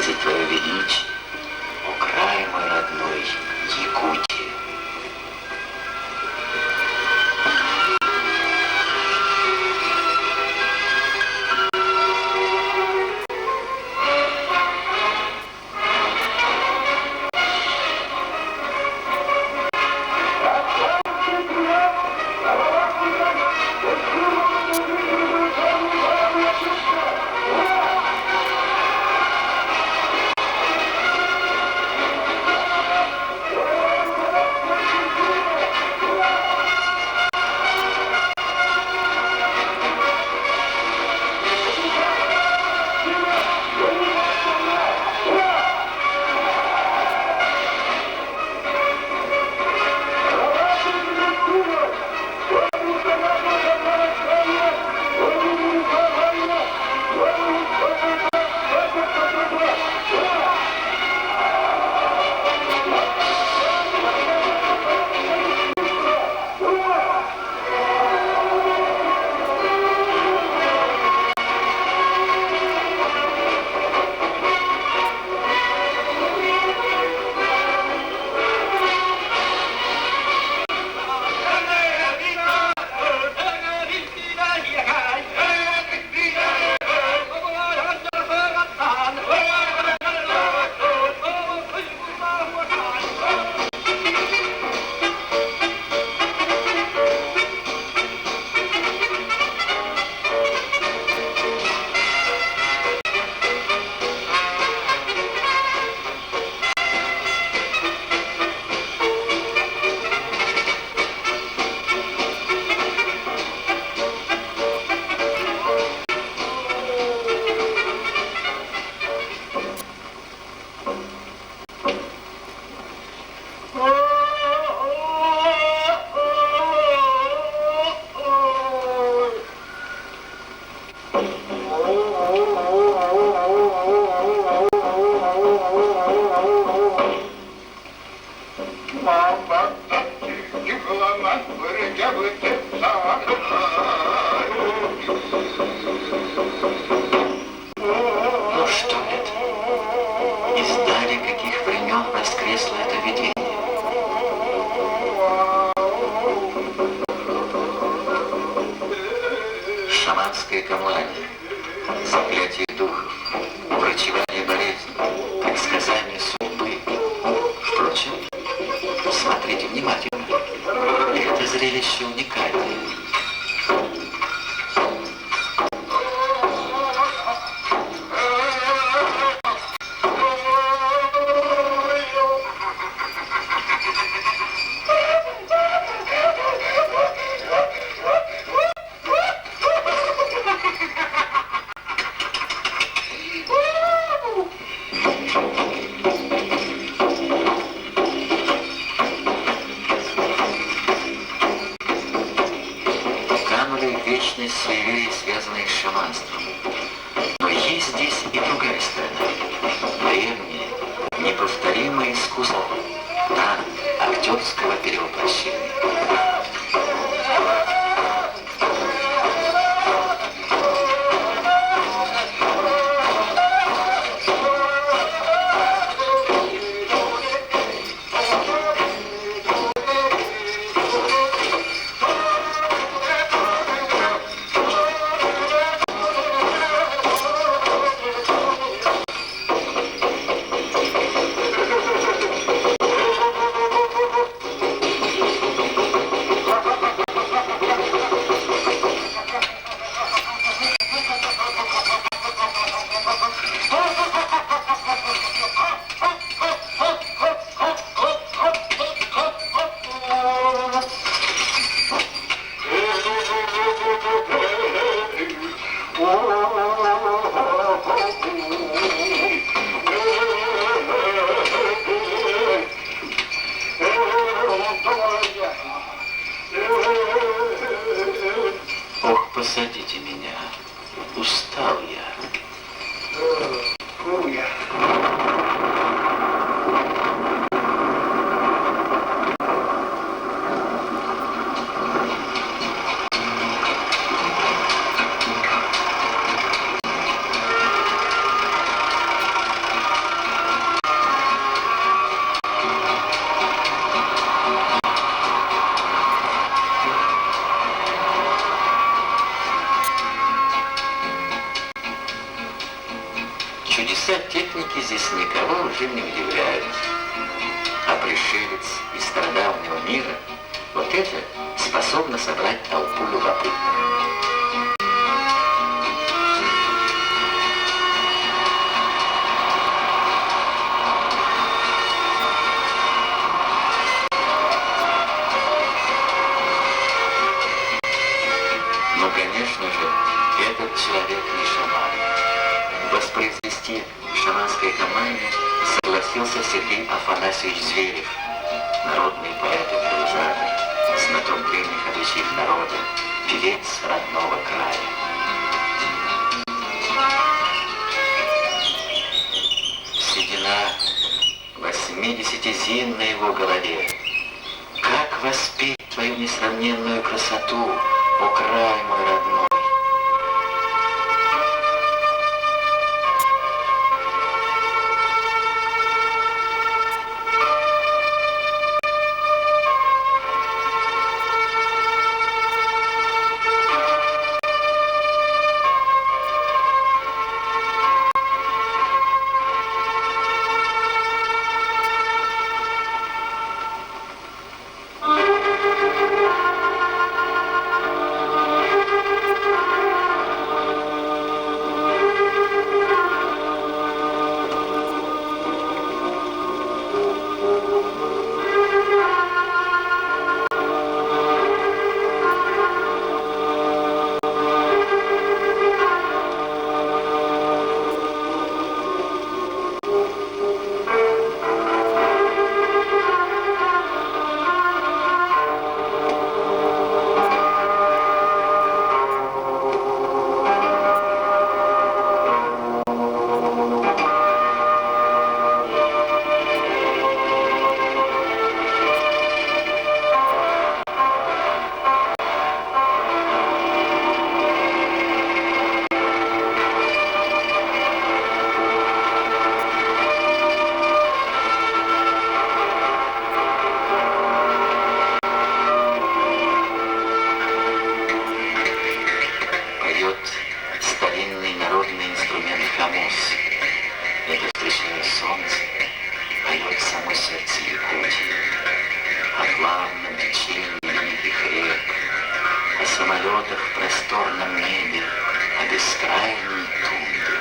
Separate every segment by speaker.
Speaker 1: выразить твое величие, о край мой родной, Якутия. Суеверия, связанные с шаманством. Но есть здесь и другая сторона. Древнее, неповторимое искусство, танц актерского перевоплощения. Техники здесь никого уже не удивляют. А пришелец из стародавнего мира, вот это способно собрать толпу любопытных. Но, конечно же, этот человек не шаман. Воспроизвести в шаманской команде согласился Сергей Афанасьевич Зверев, народный поэт и импровизатор, знаток древних обычаев народа, певец родного края. Седина 80 зим на его голове. Как воспеть твою несравненную красоту, о край мой родной? В просторном небе, о бескрайней тундре.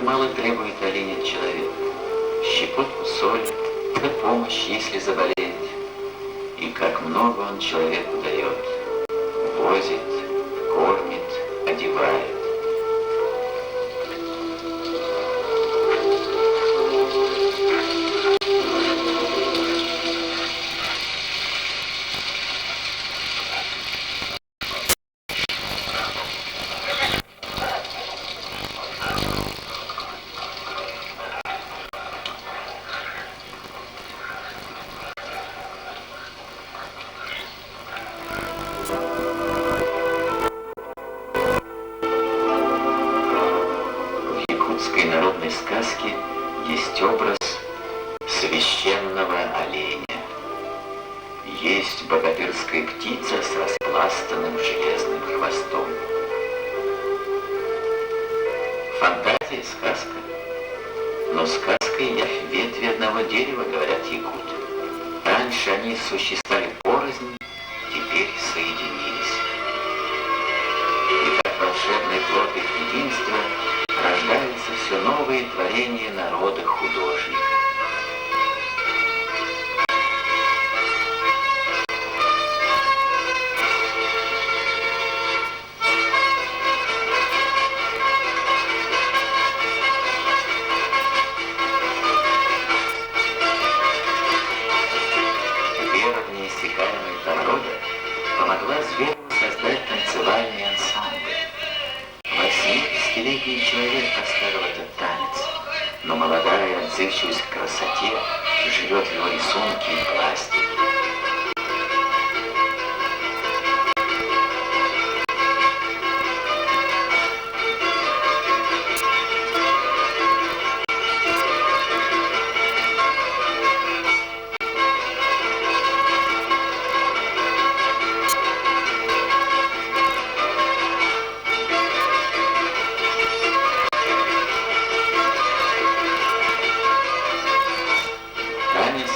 Speaker 1: Мало требует оленя человек, щепотку соли, да помощь, если заболеет. И как много он человеку дает, возит, кормит, одевает. якутской народной сказке есть образ священного оленя. Есть богатырская птица с распластанным железным хвостом. Фантазия, сказка. Но сказка и ветви одного дерева, говорят якуты. Раньше они существовали порознь, теперь соединились. И как волшебный плод их единства рождаются все новые творения народа художника. Помогла Звереву создать танцевальный ансамбль. 80-летний человек поставил этот танец, но молодая, отзывчивость к красоте, живет в его рисунке и пластике.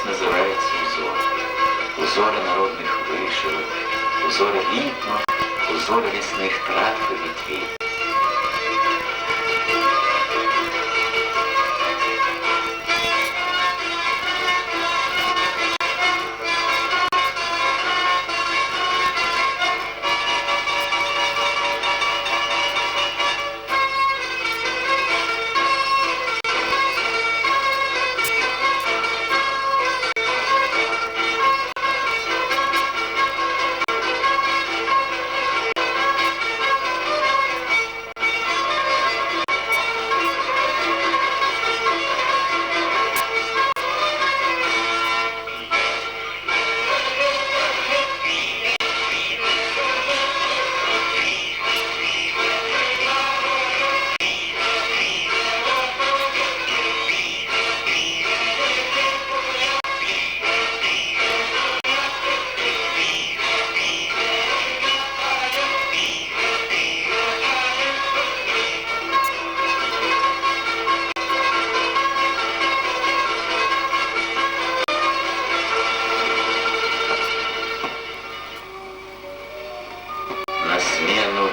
Speaker 1: Называется узоры народных вышивок, узоры ритмов, узоры лесных трав и ветвей.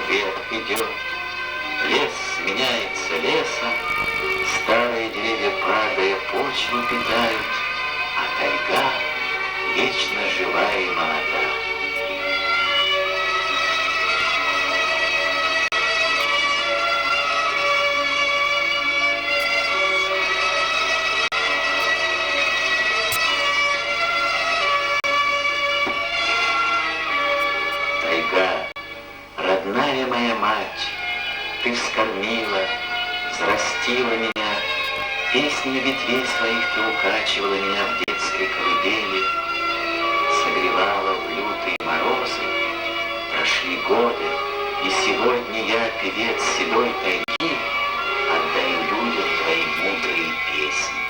Speaker 1: Вверх идет, лес сменяется лесом, старые деревья, падая, почву питают, а тайга вечно жива и молода. Тайга, родная моя мать, ты вскормила, взрастила меня, песней ветвей своих ты укачивала меня в детской колыбели, согревала в лютые морозы. Прошли годы, и сегодня я, певец седой тайги, отдаю людям твои мудрые песни.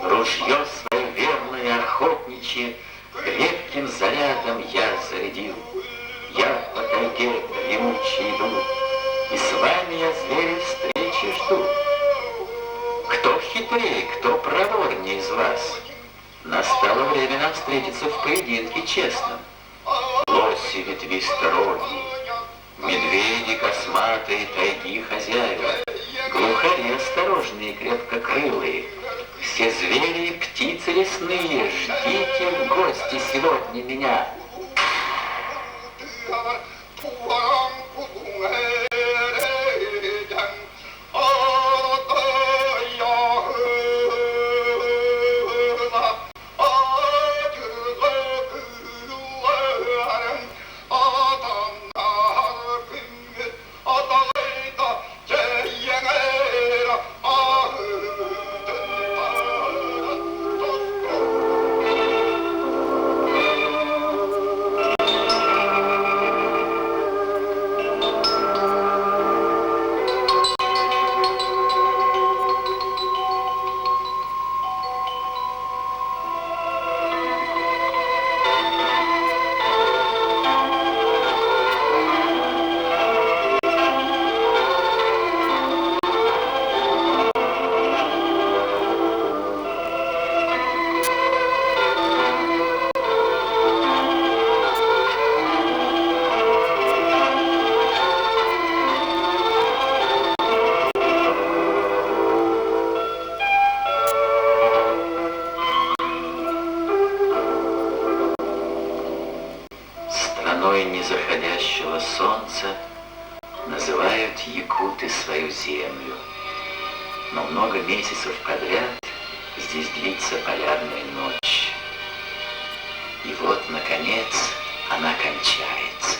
Speaker 1: Ружье свое верное охотничье крепким зарядом я зарядил. Я по тайге дремучей иду, и с вами я, зверя, встречи жду. Кто хитрее, кто проворнее из вас? Настало время нам встретиться в поединке честном. Лоси ветвистороги, медведи косматые, тайги хозяева, Глухари осторожные, крепкокрылые, все звери и птицы лесные, ждите в гости сегодня меня. Страной незаходящего солнца называют якуты свою землю. Но много месяцев подряд здесь длится полярная ночь. И вот, наконец, она кончается.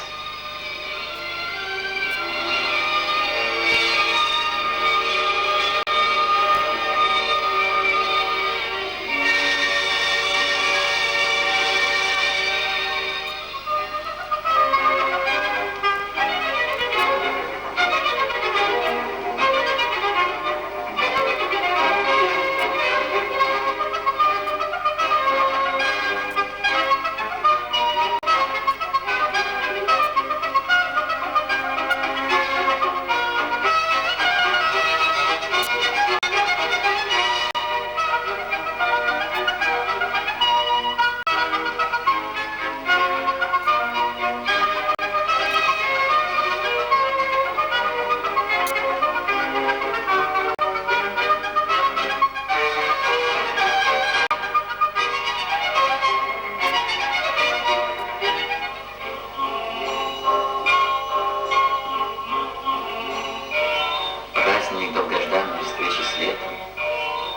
Speaker 1: Праздник долгожданной встречи с летом,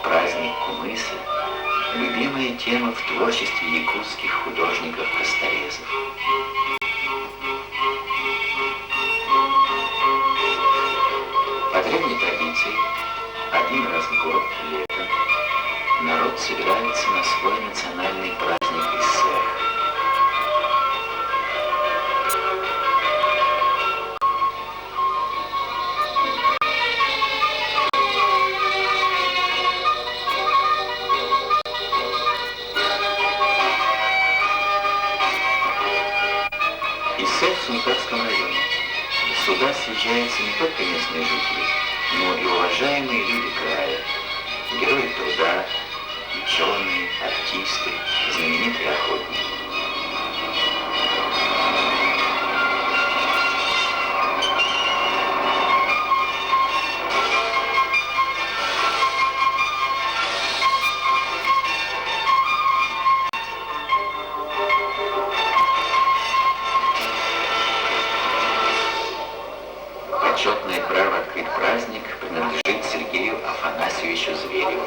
Speaker 1: праздник кумыса, любимая тема в творчестве якутских художников-косторезов. По древней традиции, один раз в год, летом, народ собирается на свой национальный праздник Исэх. Исэх в Сунтарском районе. Сюда съезжаются не только местные жители, но и уважаемые люди края, герои труда, ученые, артисты, знаменитые охотники. Почетное право открыть праздник принадлежит Сергею Афанасьевичу Звереву.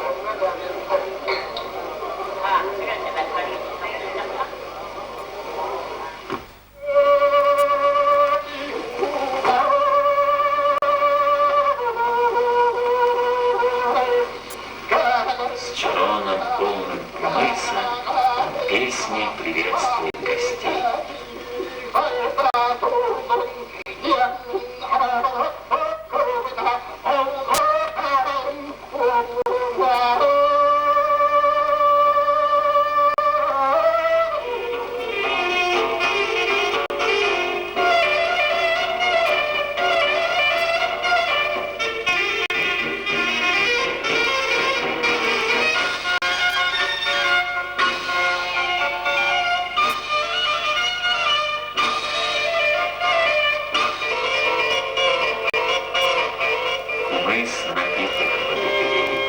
Speaker 1: С чароном полным кумыса песни приветствует гостей. мыс напиток подогреть.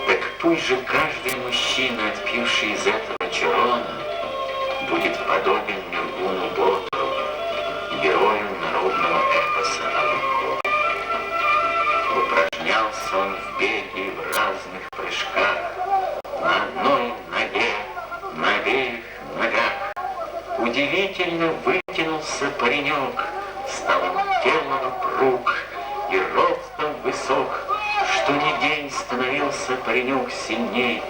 Speaker 1: Так пусть же каждый мужчина, отпивший из этого чурона, будет подобен Мергуну Ботру, герою народного эпоса о Лукко. Упражнялся он в беге и в разных прыжках, на одной ноге, на обеих ногах. Удивительно вытянулся паренек, стал он телом упруг и ростом высок, что ни день становился паренек сильней,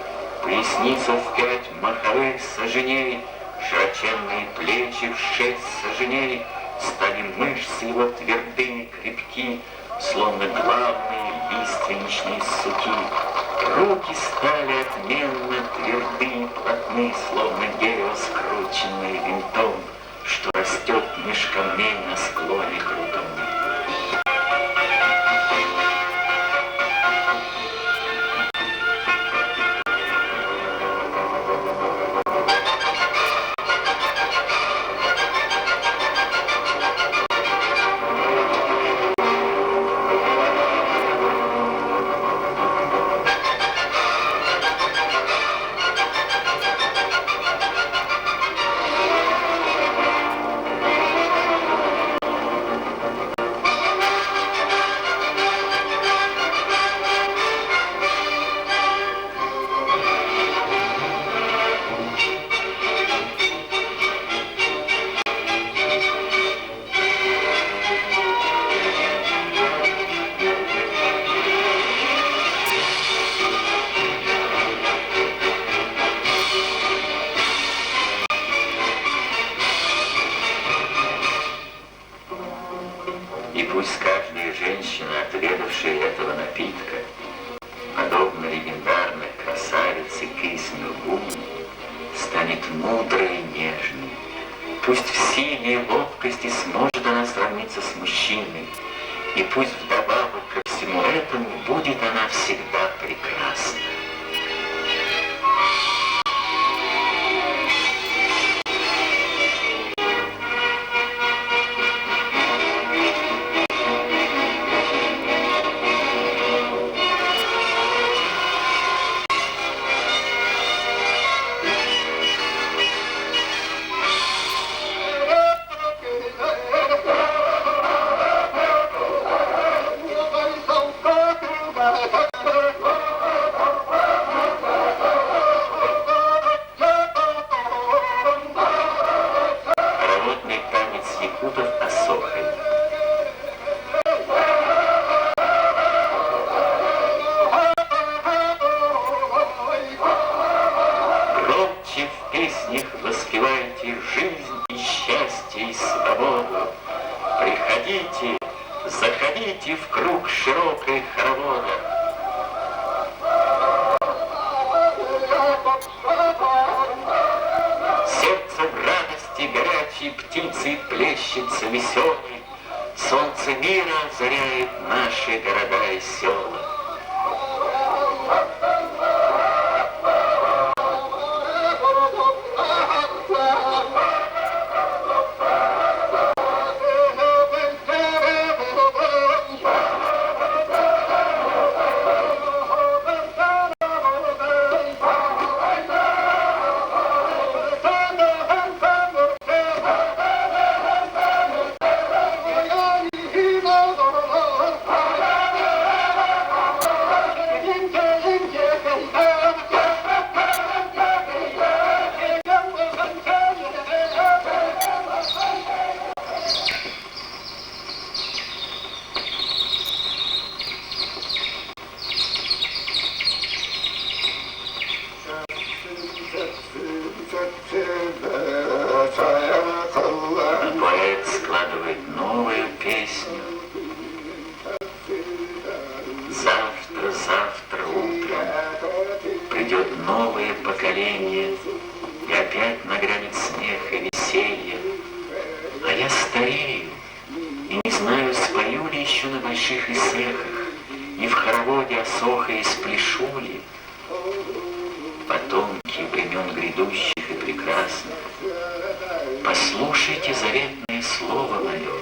Speaker 1: поясницу в 5 маховых саженей, широченные плечи в 6 саженей, стали мышцы его твердые и крепки, словно главные лиственничные суки. Руки стали отменно тверды и плотны, словно дерево, скрученное винтом, что растет меж камней на склоне крутом. И пусть каждая женщина, отведавшая этого напитка, подобно легендарной красавице Кысь-Мергуне, станет мудрой и нежной. Пусть в силе и ловкости сможет она сравниться с мужчиной, и пусть вдобавок ко всему этому будет она всегда прекрасна. Воспевайте жизнь и счастье и свободу. Приходите, заходите в круг широкой хоровода. Сердце в радости горячей птицей плещется веселой. Солнце мира озаряет наши города и села. Поэт складывает новую песню. Завтра утром придет новое поколение, и опять нагрянет смех и веселье. А я старею и не знаю, спою ли еще на больших эссехах, и в хороводе осохая спляшу ли. Потомки времен грядущих и прекрасных, послушайте заветное слово мое.